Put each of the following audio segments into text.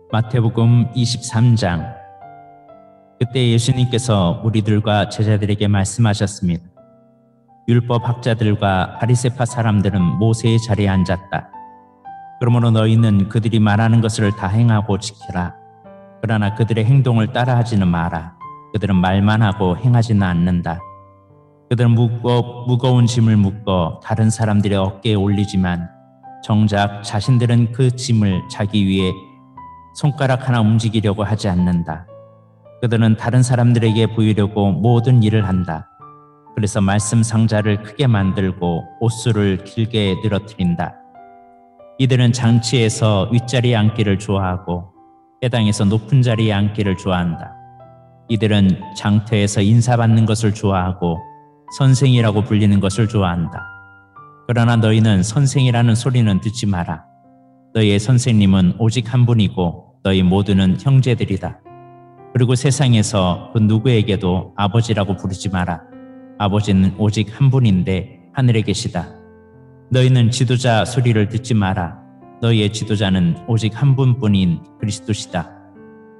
마태복음 23장. 그때 예수님께서 무리들과 제자들에게 말씀하셨습니다. 율법 학자들과 바리새파 사람들은 모세의 자리에 앉았다. 그러므로 너희는 그들이 말하는 것을 다 행하고 지키라. 그러나 그들의 행동을 따라하지는 마라. 그들은 말만 하고 행하지는 않는다. 그들은 무거운 짐을 묶어 다른 사람들의 어깨에 올리지만 정작 자신들은 그 짐을 자기 위에 손가락 하나 움직이려고 하지 않는다. 그들은 다른 사람들에게 보이려고 모든 일을 한다. 그래서 말씀 상자를 크게 만들고 옷수를 길게 늘어뜨린다. 이들은 장치에서 윗자리에 앉기를 좋아하고 회당에서 높은 자리에 앉기를 좋아한다. 이들은 장터에서 인사받는 것을 좋아하고 선생이라고 불리는 것을 좋아한다. 그러나 너희는 선생이라는 소리는 듣지 마라. 너희의 선생님은 오직 한 분이고 너희 모두는 형제들이다. 그리고 세상에서 그 누구에게도 아버지라고 부르지 마라. 아버지는 오직 한 분인데 하늘에 계시다. 너희는 지도자 소리를 듣지 마라. 너희의 지도자는 오직 한 분뿐인 그리스도시다.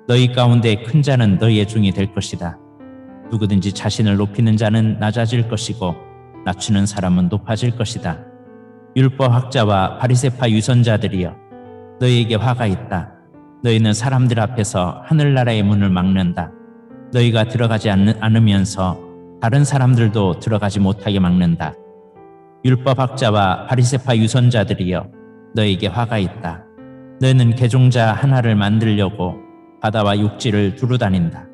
너희 가운데 큰 자는 너희의 종이 될 것이다. 누구든지 자신을 높이는 자는 낮아질 것이고 낮추는 사람은 높아질 것이다. 율법 학자와 바리새파 유선자들이여, 너희에게 화가 있다. 너희는 사람들 앞에서 하늘나라의 문을 막는다. 너희가 들어가지 않으면서 다른 사람들도 들어가지 못하게 막는다. 율법 학자와 바리새파 유선자들이여, 너희에게 화가 있다. 너희는 개종자 하나를 만들려고 바다와 육지를 두루 다닌다.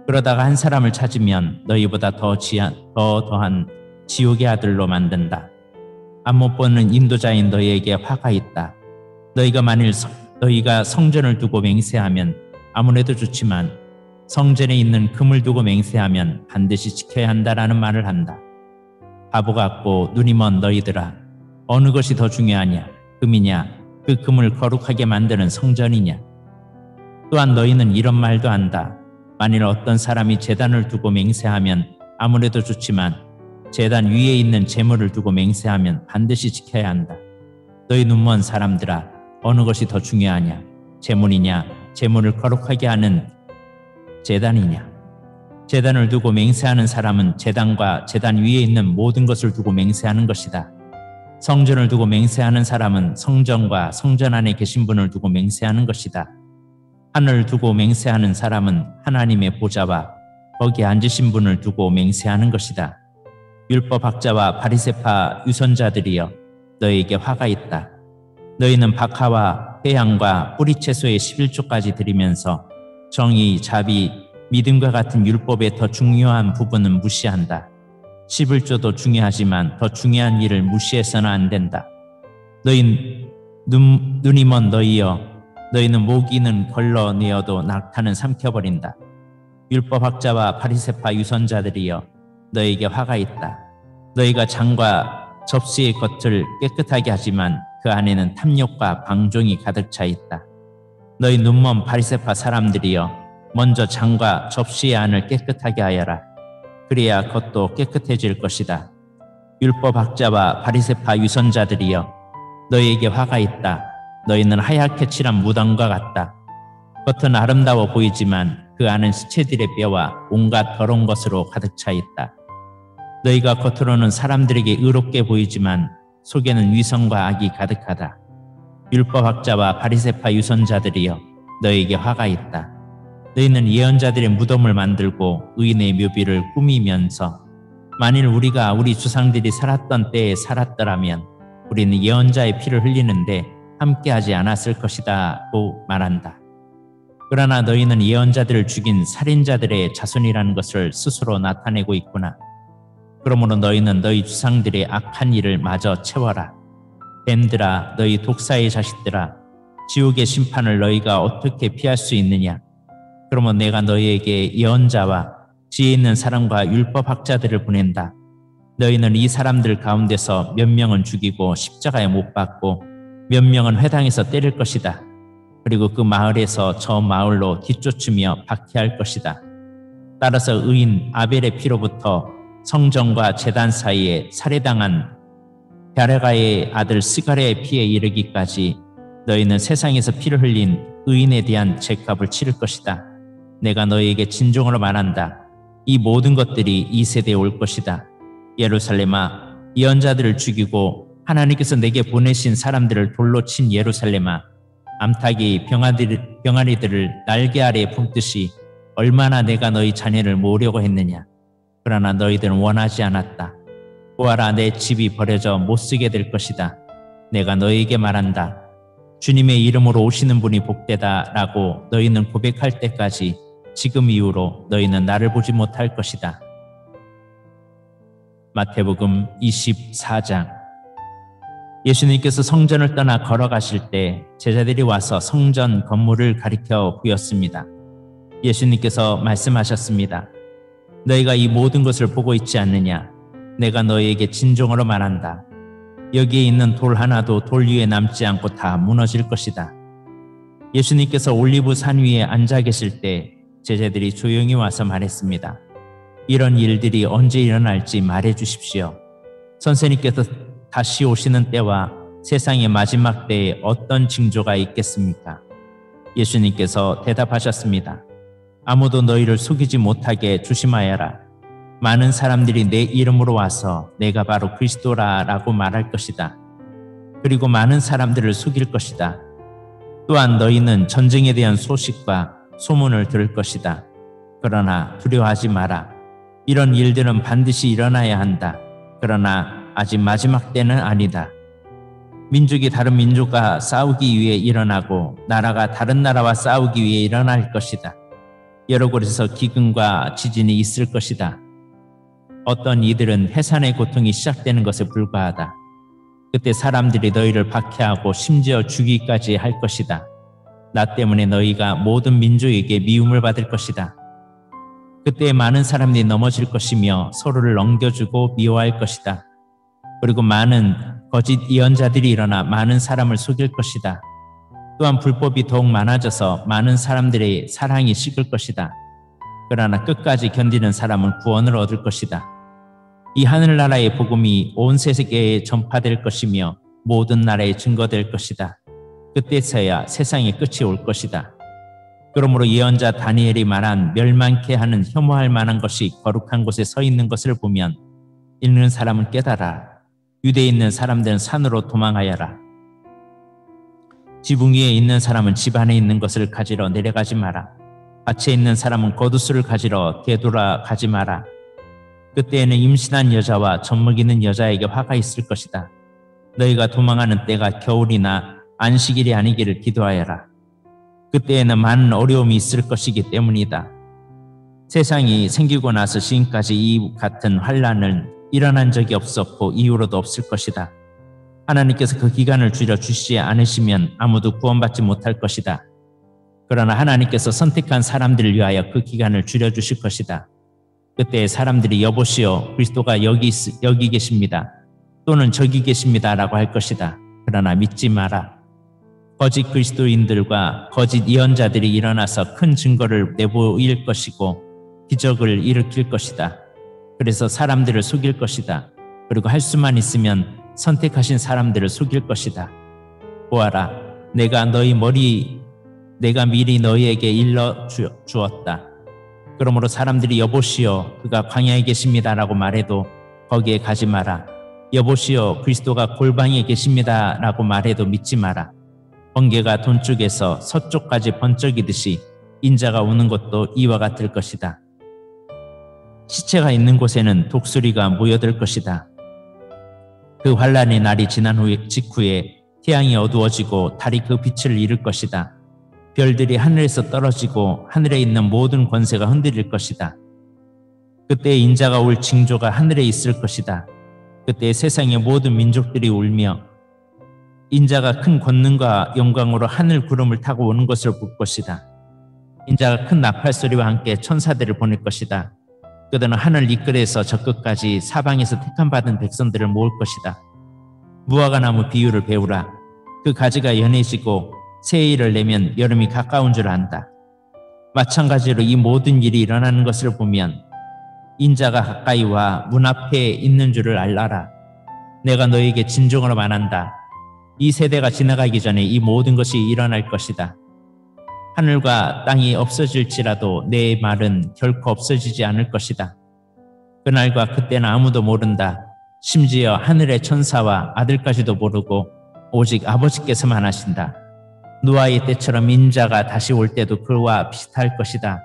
그러다가 한 사람을 찾으면 너희보다 더한 지옥의 아들로 만든다. 앞 못 보는 인도자인 너희에게 화가 있다. 너희가 성전을 두고 맹세하면 아무래도 좋지만 성전에 있는 금을 두고 맹세하면 반드시 지켜야 한다라는 말을 한다. 바보 같고 눈이 먼 너희들아, 어느 것이 더 중요하냐? 금이냐? 그 금을 거룩하게 만드는 성전이냐? 또한 너희는 이런 말도 한다. 만일 어떤 사람이 제단을 두고 맹세하면 아무래도 좋지만 제단 위에 있는 제물을 두고 맹세하면 반드시 지켜야 한다. 너희 눈먼 사람들아, 어느 것이 더 중요하냐? 제물이냐? 제물을 거룩하게 하는 제단이냐? 제단을 두고 맹세하는 사람은 제단과 제단 위에 있는 모든 것을 두고 맹세하는 것이다. 성전을 두고 맹세하는 사람은 성전과 성전 안에 계신 분을 두고 맹세하는 것이다. 하늘을 두고 맹세하는 사람은 하나님의 보좌와 거기에 앉으신 분을 두고 맹세하는 것이다. 율법 학자와 바리새파 유선자들이여, 너희에게 화가 있다. 너희는 박하와 회향과 뿌리채소의 11조까지 드리면서 정의, 자비, 믿음과 같은 율법의 더 중요한 부분은 무시한다. 11조도 중요하지만 더 중요한 일을 무시해서는 안 된다. 눈이 먼 너희여, 너희는 모기는 걸러내어도 낙타는 삼켜버린다. 율법 학자와 바리새파 유선자들이여, 너희에게 화가 있다. 너희가 장과 접시의 겉을 깨끗하게 하지만 그 안에는 탐욕과 방종이 가득 차 있다. 너희 눈먼 바리새파 사람들이여, 먼저 장과 접시의 안을 깨끗하게 하여라. 그래야 겉도 깨끗해질 것이다. 율법 학자와 바리새파 유선자들이여, 너희에게 화가 있다. 너희는 하얗게 칠한 무덤과 같다. 겉은 아름다워 보이지만 그 안은 시체들의 뼈와 온갖 더러운 것으로 가득 차 있다. 너희가 겉으로는 사람들에게 의롭게 보이지만 속에는 위선과 악이 가득하다. 율법 학자와 바리새파 유선자들이여, 너희에게 화가 있다. 너희는 예언자들의 무덤을 만들고 의인의 묘비를 꾸미면서 만일 우리가 우리 조상들이 살았던 때에 살았더라면 우리는 예언자의 피를 흘리는데 함께하지 않았을 것이다고 말한다. 그러나 너희는 예언자들을 죽인 살인자들의 자손이라는 것을 스스로 나타내고 있구나. 그러므로 너희는 너희 조상들의 악한 일을 마저 채워라. 뱀들아, 너희 독사의 자식들아, 지옥의 심판을 너희가 어떻게 피할 수 있느냐? 그러면 내가 너희에게 예언자와 지혜 있는 사람과 율법 학자들을 보낸다. 너희는 이 사람들 가운데서 몇 명은 죽이고 십자가에 못 박고 몇 명은 회당에서 때릴 것이다. 그리고 그 마을에서 저 마을로 뒤쫓으며 박해할 것이다. 따라서 의인 아벨의 피로부터 성전과 제단 사이에 살해당한 갸레가의 아들 스가랴의 피에 이르기까지 너희는 세상에서 피를 흘린 의인에 대한 책값을 치를 것이다. 내가 너희에게 진정으로 말한다. 이 모든 것들이 이 세대에 올 것이다. 예루살렘아, 예언자들을 죽이고 하나님께서 내게 보내신 사람들을 돌로 친 예루살렘아, 암탉이 병아리들을 날개 아래에 품듯이 얼마나 내가 너희 자녀를 모으려고 했느냐. 그러나 너희들은 원하지 않았다. 보아라, 내 집이 버려져 못쓰게 될 것이다. 내가 너희에게 말한다. 주님의 이름으로 오시는 분이 복되다 라고 너희는 고백할 때까지 지금 이후로 너희는 나를 보지 못할 것이다. 마태복음 24장. 예수님께서 성전을 떠나 걸어가실 때 제자들이 와서 성전 건물을 가리켜 보였습니다. 예수님께서 말씀하셨습니다. 너희가 이 모든 것을 보고 있지 않느냐? 내가 너희에게 진정으로 말한다. 여기에 있는 돌 하나도 돌 위에 남지 않고 다 무너질 것이다. 예수님께서 올리브 산 위에 앉아 계실 때 제자들이 조용히 와서 말했습니다. 이런 일들이 언제 일어날지 말해 주십시오. 선생님께서 다시 오시는 때와 세상의 마지막 때에 어떤 징조가 있겠습니까? 예수님께서 대답하셨습니다. 아무도 너희를 속이지 못하게 조심하여라. 많은 사람들이 내 이름으로 와서 내가 바로 그리스도라 라고 말할 것이다. 그리고 많은 사람들을 속일 것이다. 또한 너희는 전쟁에 대한 소식과 소문을 들을 것이다. 그러나 두려워하지 마라. 이런 일들은 반드시 일어나야 한다. 그러나 아직 마지막 때는 아니다. 민족이 다른 민족과 싸우기 위해 일어나고 나라가 다른 나라와 싸우기 위해 일어날 것이다. 여러 곳에서 기근과 지진이 있을 것이다. 어떤 이들은 해산의 고통이 시작되는 것에 불과하다. 그때 사람들이 너희를 박해하고 심지어 죽이기까지 할 것이다. 나 때문에 너희가 모든 민족에게 미움을 받을 것이다. 그때 많은 사람들이 넘어질 것이며 서로를 넘겨주고 미워할 것이다. 그리고 많은 거짓 예언자들이 일어나 많은 사람을 속일 것이다. 또한 불법이 더욱 많아져서 많은 사람들의 사랑이 식을 것이다. 그러나 끝까지 견디는 사람은 구원을 얻을 것이다. 이 하늘나라의 복음이 온 세계에 전파될 것이며 모든 나라에 증거될 것이다. 그때서야 세상의 끝이 올 것이다. 그러므로 예언자 다니엘이 말한 멸망케 하는 혐오할 만한 것이 거룩한 곳에 서 있는 것을 보면 읽는 사람은 깨달아. 유대에 있는 사람들은 산으로 도망하여라. 지붕 위에 있는 사람은 집 안에 있는 것을 가지러 내려가지 마라. 밭에 있는 사람은 겉옷을 가지러 되돌아가지 마라. 그때에는 임신한 여자와 젖먹이는 여자에게 화가 있을 것이다. 너희가 도망하는 때가 겨울이나 안식일이 아니기를 기도하여라. 그때에는 많은 어려움이 있을 것이기 때문이다. 세상이 생기고 나서 지금까지 이 같은 환난은 일어난 적이 없었고 이후로도 없을 것이다. 하나님께서 그 기간을 줄여주시지 않으시면 아무도 구원받지 못할 것이다. 그러나 하나님께서 선택한 사람들을 위하여 그 기간을 줄여주실 것이다. 그때 사람들이 여보시오, 그리스도가 여기 계십니다. 또는 저기 계십니다 라고 할 것이다. 그러나 믿지 마라. 거짓 그리스도인들과 거짓 예언자들이 일어나서 큰 증거를 내보일 것이고 기적을 일으킬 것이다. 그래서 사람들을 속일 것이다. 그리고 할 수만 있으면 선택하신 사람들을 속일 것이다. 보아라, 내가 미리 너희에게 일러 주었다. 그러므로 사람들이 여보시오, 그가 광야에 계십니다 라고 말해도 거기에 가지 마라. 여보시오, 그리스도가 골방에 계십니다 라고 말해도 믿지 마라. 번개가 동쪽에서 서쪽까지 번쩍이듯이 인자가 오는 것도 이와 같을 것이다. 시체가 있는 곳에는 독수리가 모여들 것이다. 그 환난의 날이 지난 직후에 태양이 어두워지고 달이 그 빛을 잃을 것이다. 별들이 하늘에서 떨어지고 하늘에 있는 모든 권세가 흔들릴 것이다. 그때 인자가 올 징조가 하늘에 있을 것이다. 그때 세상의 모든 민족들이 울며 인자가 큰 권능과 영광으로 하늘 구름을 타고 오는 것을 볼 것이다. 인자가 큰 나팔 소리와 함께 천사들을 보낼 것이다. 그들은 하늘 이끌에서 저 끝까지 사방에서 택함받은 백성들을 모을 것이다. 무화과나무 비유를 배우라. 그 가지가 연해지고 새해를 내면 여름이 가까운 줄 안다. 마찬가지로 이 모든 일이 일어나는 것을 보면 인자가 가까이 와 문 앞에 있는 줄을 알아라. 내가 너에게 진정으로 말한다. 이 세대가 지나가기 전에 이 모든 것이 일어날 것이다. 하늘과 땅이 없어질지라도 내 말은 결코 없어지지 않을 것이다. 그날과 그때는 아무도 모른다. 심지어 하늘의 천사와 아들까지도 모르고 오직 아버지께서만 하신다. 노아의 때처럼 인자가 다시 올 때도 그와 비슷할 것이다.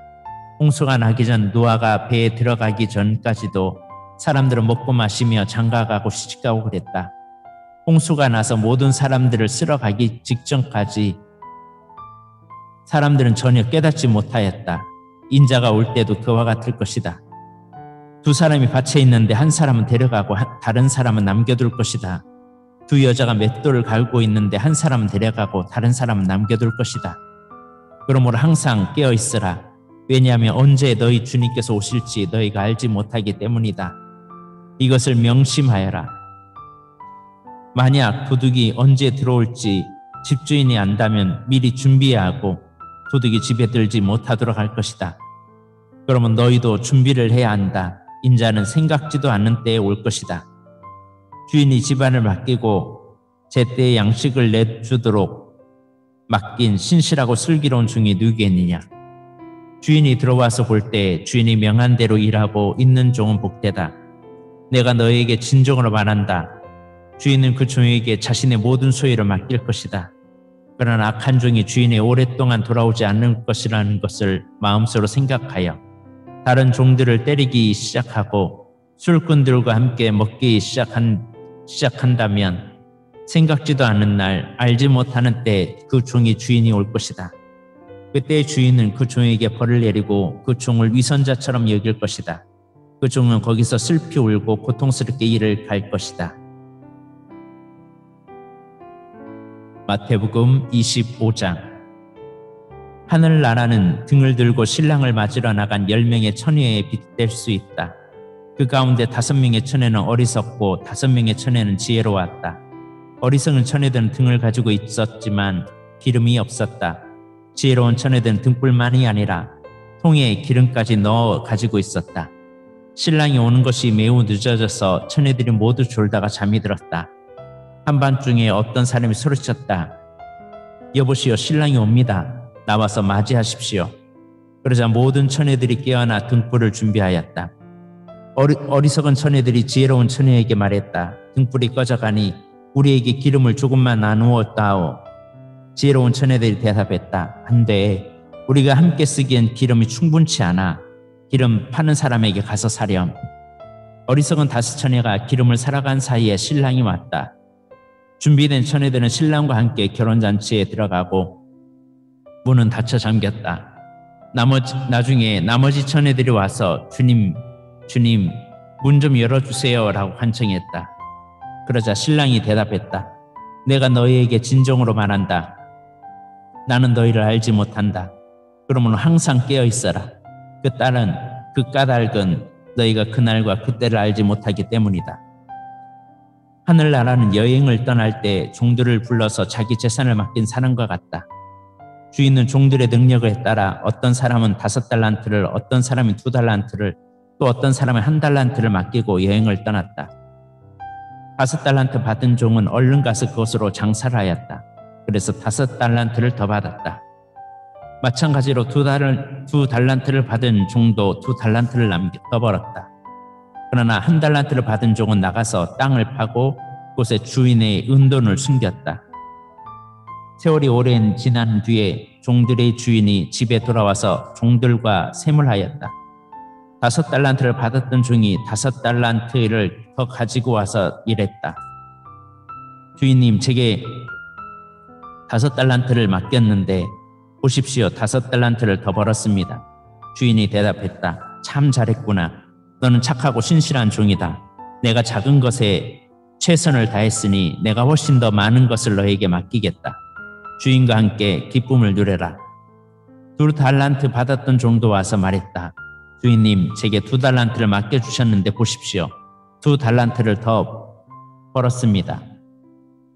홍수가 나기 전 노아가 배에 들어가기 전까지도 사람들은 먹고 마시며 장가가고 시집가고 그랬다. 홍수가 나서 모든 사람들을 쓸어가기 직전까지 사람들은 전혀 깨닫지 못하였다. 인자가 올 때도 그와 같을 것이다. 두 사람이 밭에 있는데 한 사람은 데려가고 다른 사람은 남겨둘 것이다. 두 여자가 맷돌을 갈고 있는데 한 사람은 데려가고 다른 사람은 남겨둘 것이다. 그러므로 항상 깨어 있으라. 왜냐하면 언제 너희 주님께서 오실지 너희가 알지 못하기 때문이다. 이것을 명심하여라. 만약 도둑이 언제 들어올지 집주인이 안다면 미리 준비해야 하고 도둑이 집에 들지 못하도록 할 것이다. 그러면 너희도 준비를 해야 한다. 인자는 생각지도 않는 때에 올 것이다. 주인이 집안을 맡기고 제때에 양식을 내주도록 맡긴 신실하고 슬기로운 종이 누구겠느냐. 주인이 들어와서 볼 때 주인이 명한 대로 일하고 있는 종은 복되다. 내가 너에게 진정으로 말한다. 주인은 그 종에게 자신의 모든 소유를 맡길 것이다. 그러나 악한 종이 주인이 오랫동안 돌아오지 않을 것이라는 것을 마음속으로 생각하여 다른 종들을 때리기 시작하고 술꾼들과 함께 먹기 시작한다면 생각지도 않은 날 알지 못하는 때 그 종이 주인이 올 것이다. 그때 주인은 그 종에게 벌을 내리고 그 종을 위선자처럼 여길 것이다. 그 종은 거기서 슬피 울고 고통스럽게 일을 갈 것이다. 마태복음 25장. 하늘나라는 등을 들고 신랑을 맞으러 나간 10명의 처녀에 빗댈 수 있다. 그 가운데 5명의 처녀는 어리석고 5명의 처녀는 지혜로웠다. 어리석은 처녀들은 등을 가지고 있었지만 기름이 없었다. 지혜로운 처녀들은 등불만이 아니라 통에 기름까지 넣어 가지고 있었다. 신랑이 오는 것이 매우 늦어져서 처녀들이 모두 졸다가 잠이 들었다. 한밤중에 어떤 사람이 소리쳤다. 여보시오, 신랑이 옵니다. 나와서 맞이하십시오. 그러자 모든 처녀들이 깨어나 등불을 준비하였다. 어리석은 처녀들이 지혜로운 처녀에게 말했다. 등불이 꺼져가니 우리에게 기름을 조금만 나누어 다오. 지혜로운 처녀들이 대답했다. 안 돼. 우리가 함께 쓰기엔 기름이 충분치 않아. 기름 파는 사람에게 가서 사렴. 어리석은 5 처녀가 기름을 사러 간 사이에 신랑이 왔다. 준비된 처녀들은 신랑과 함께 결혼잔치에 들어가고 문은 닫혀 잠겼다. 나중에 나머지 처녀들이 와서 주님, 문 좀 열어주세요 라고 환청했다. 그러자 신랑이 대답했다. 내가 너희에게 진정으로 말한다. 나는 너희를 알지 못한다. 그러므로 항상 깨어 있어라. 그 까닭은 너희가 그날과 그때를 알지 못하기 때문이다. 하늘나라는 여행을 떠날 때 종들을 불러서 자기 재산을 맡긴 사람과 같다. 주인은 종들의 능력에 따라 어떤 사람은 5달란트를, 어떤 사람은 2달란트를, 또 어떤 사람은 1달란트를 맡기고 여행을 떠났다. 5달란트 받은 종은 얼른 가서 그것으로 장사를 하였다. 그래서 5달란트를 더 받았다. 마찬가지로 2달란트를 받은 종도 2달란트를 더 벌었다. 그러나 1달란트를 받은 종은 나가서 땅을 파고 그곳에 주인의 은돈을 숨겼다. 세월이 오랜 지난 뒤에 종들의 주인이 집에 돌아와서 종들과 셈을하였다. 5달란트를 받았던 종이 5달란트를 더 가지고 와서 이랬다. 주인님, 제게 5달란트를 맡겼는데 보십시오, 5달란트를 더 벌었습니다. 주인이 대답했다. 참 잘했구나. 너는 착하고 신실한 종이다. 내가 작은 것에 최선을 다했으니 내가 훨씬 더 많은 것을 너에게 맡기겠다. 주인과 함께 기쁨을 누려라. 2달란트 받았던 종도 와서 말했다. 주인님, 제게 2달란트를 맡겨주셨는데 보십시오. 2달란트를 더 벌었습니다.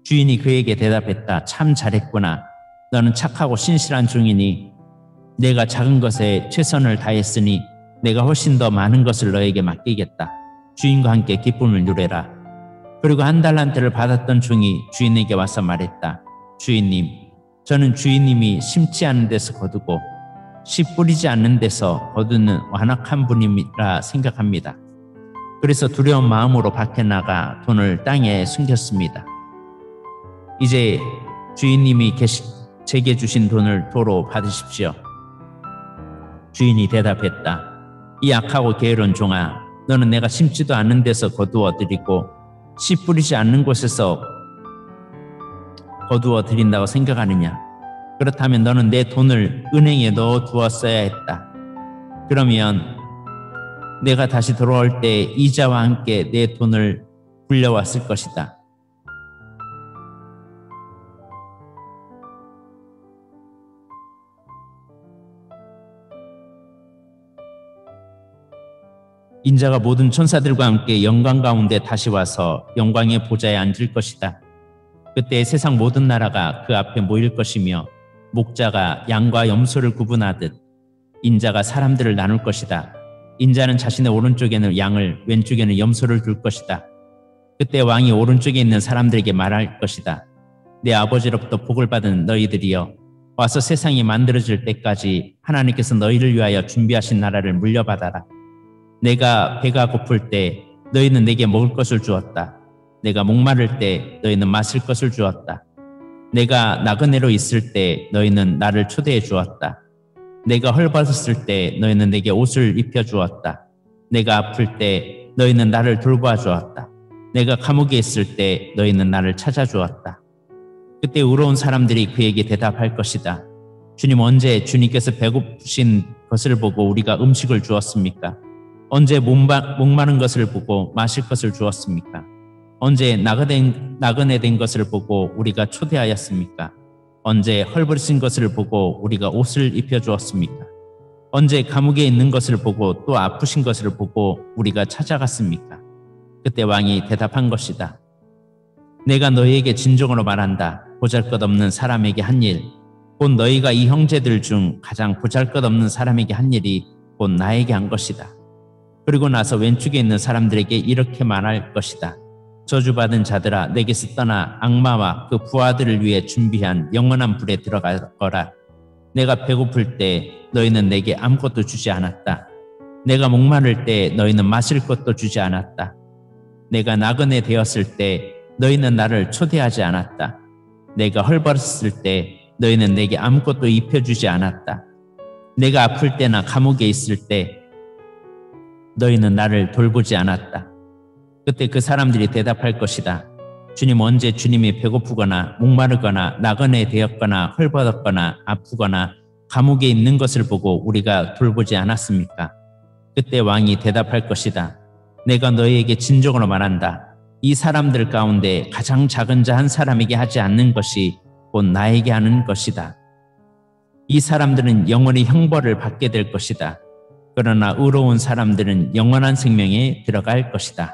주인이 그에게 대답했다. 참 잘했구나. 너는 착하고 신실한 종이니 내가 작은 것에 최선을 다했으니 내가 훨씬 더 많은 것을 너에게 맡기겠다. 주인과 함께 기쁨을 누려라. 그리고 1달란트를 받았던 종이 주인에게 와서 말했다. 주인님, 저는 주인님이 심지 않은 데서 거두고 씨 뿌리지 않는 데서 거두는 완악한 분이라 생각합니다. 그래서 두려운 마음으로 밖에 나가 돈을 땅에 숨겼습니다. 이제 주인님이 제게 주신 돈을 도로 받으십시오. 주인이 대답했다. 이 악하고 게으른 종아, 너는 내가 심지도 않은 데서 거두어 드리고 씨 뿌리지 않는 곳에서 거두어 드린다고 생각하느냐? 그렇다면 너는 내 돈을 은행에 넣어 두었어야 했다. 그러면 내가 다시 돌아올 때 이자와 함께 내 돈을 불려왔을 것이다. 인자가 모든 천사들과 함께 영광 가운데 다시 와서 영광의 보좌에 앉을 것이다. 그때 세상 모든 나라가 그 앞에 모일 것이며 목자가 양과 염소를 구분하듯 인자가 사람들을 나눌 것이다. 인자는 자신의 오른쪽에는 양을, 왼쪽에는 염소를 둘 것이다. 그때 왕이 오른쪽에 있는 사람들에게 말할 것이다. 내 아버지로부터 복을 받은 너희들이여, 와서 세상이 만들어질 때까지 하나님께서 너희를 위하여 준비하신 나라를 물려받아라. 내가 배가 고플 때 너희는 내게 먹을 것을 주었다. 내가 목마를 때 너희는 마실 것을 주었다. 내가 나그네로 있을 때 너희는 나를 초대해 주었다. 내가 헐벗었을 때 너희는 내게 옷을 입혀 주었다. 내가 아플 때 너희는 나를 돌보아 주었다. 내가 감옥에 있을 때 너희는 나를 찾아 주었다. 그때 의로운 사람들이 그에게 대답할 것이다. 주님, 언제 주님께서 배고프신 것을 보고 우리가 음식을 주었습니까? 언제 목마른 것을 보고 마실 것을 주었습니까? 언제 나그네 된 것을 보고 우리가 초대하였습니까? 언제 헐벗은 것을 보고 우리가 옷을 입혀주었습니까? 언제 감옥에 있는 것을 보고 또 아프신 것을 보고 우리가 찾아갔습니까? 그때 왕이 대답한 것이다. 내가 너희에게 진정으로 말한다. 보잘것없는 사람에게 한 일, 곧 너희가 이 형제들 중 가장 보잘것없는 사람에게 한 일이 곧 나에게 한 것이다. 그리고 나서 왼쪽에 있는 사람들에게 이렇게 말할 것이다. 저주받은 자들아, 내게서 떠나 악마와 그 부하들을 위해 준비한 영원한 불에 들어가거라. 내가 배고플 때 너희는 내게 아무것도 주지 않았다. 내가 목마를 때 너희는 마실 것도 주지 않았다. 내가 나그네 되었을 때 너희는 나를 초대하지 않았다. 내가 헐벗었을 때 너희는 내게 아무것도 입혀주지 않았다. 내가 아플 때나 감옥에 있을 때 너희는 나를 돌보지 않았다. 그때 그 사람들이 대답할 것이다. 주님, 언제 주님이 배고프거나 목마르거나 나그네 되었거나 헐벗었거나 아프거나 감옥에 있는 것을 보고 우리가 돌보지 않았습니까? 그때 왕이 대답할 것이다. 내가 너희에게 진정으로 말한다. 이 사람들 가운데 가장 작은 자 한 사람에게 하지 않는 것이 곧 나에게 하는 것이다. 이 사람들은 영원히 형벌을 받게 될 것이다. 그러나 의로운 사람들은 영원한 생명에 들어갈 것이다.